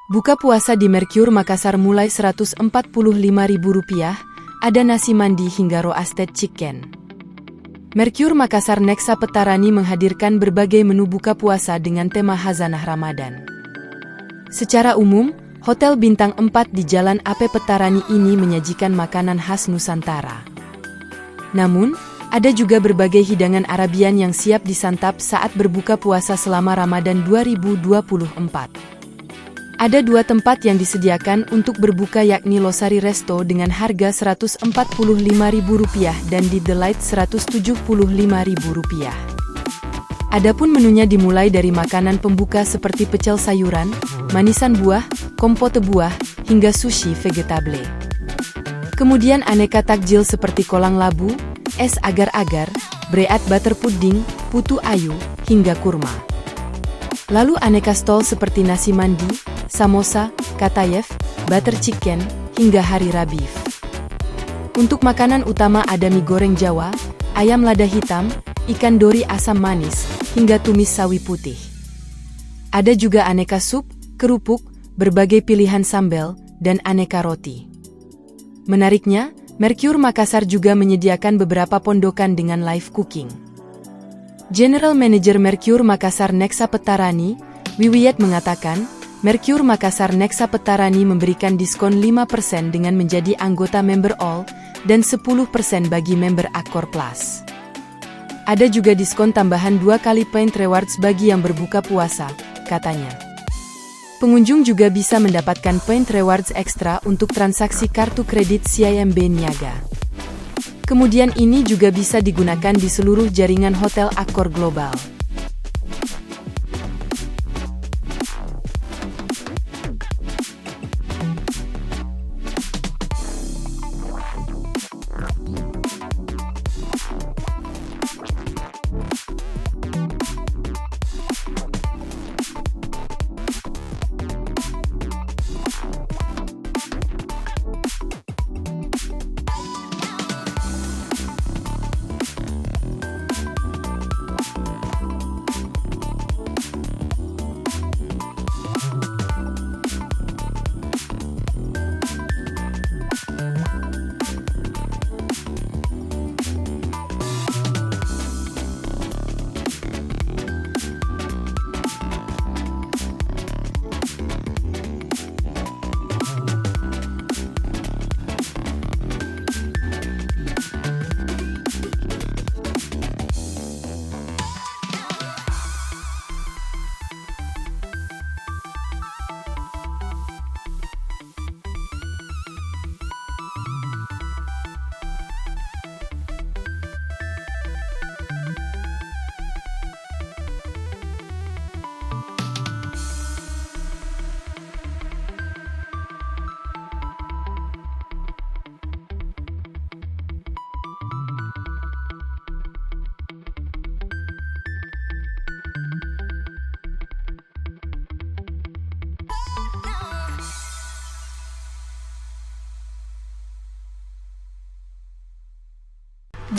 Buka puasa di Mercure Makassar mulai Rp145.000, ada nasi mandi hingga roasted chicken. Mercure Makassar Nexa Pettarani menghadirkan berbagai menu buka puasa dengan tema Khazanah Ramadan. Secara umum, Hotel Bintang 4 di Jalan AP Pettarani ini menyajikan makanan khas Nusantara. Namun, ada juga berbagai hidangan Arabian yang siap disantap saat berbuka puasa selama Ramadan 2024. Ada dua tempat yang disediakan untuk berbuka yakni Losari Resto dengan harga Rp145.000 dan di The Light Rp175.000. Adapun menunya dimulai dari makanan pembuka seperti pecel sayuran, manisan buah, kompote buah, hingga sushi vegetable. Kemudian aneka takjil seperti kolang labu, es agar-agar, bread butter pudding, putu ayu, hingga kurma. Lalu aneka stol seperti nasi mandi, samosa, katayef, butter chicken, hingga harira beef. Untuk makanan utama ada mie goreng Jawa, ayam lada hitam, ikan dori asam manis, hingga tumis sawi putih. Ada juga aneka sup, kerupuk, berbagai pilihan sambal, dan aneka roti. Menariknya, Mercure Makassar juga menyediakan beberapa pondokan dengan live cooking. General Manager Mercure Makassar Nexa Pettarani, Wiwiyat mengatakan, Mercure Makassar Nexa Pettarani memberikan diskon 5% dengan menjadi anggota member All, dan 10% bagi member Accor Plus. Ada juga diskon tambahan 2 kali point rewards bagi yang berbuka puasa, katanya. Pengunjung juga bisa mendapatkan point rewards ekstra untuk transaksi kartu kredit CIMB Niaga. Kemudian ini juga bisa digunakan di seluruh jaringan hotel Accor Global.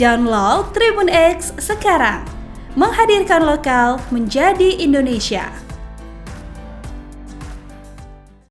Download Tribun X sekarang, menghadirkan lokal menjadi Indonesia.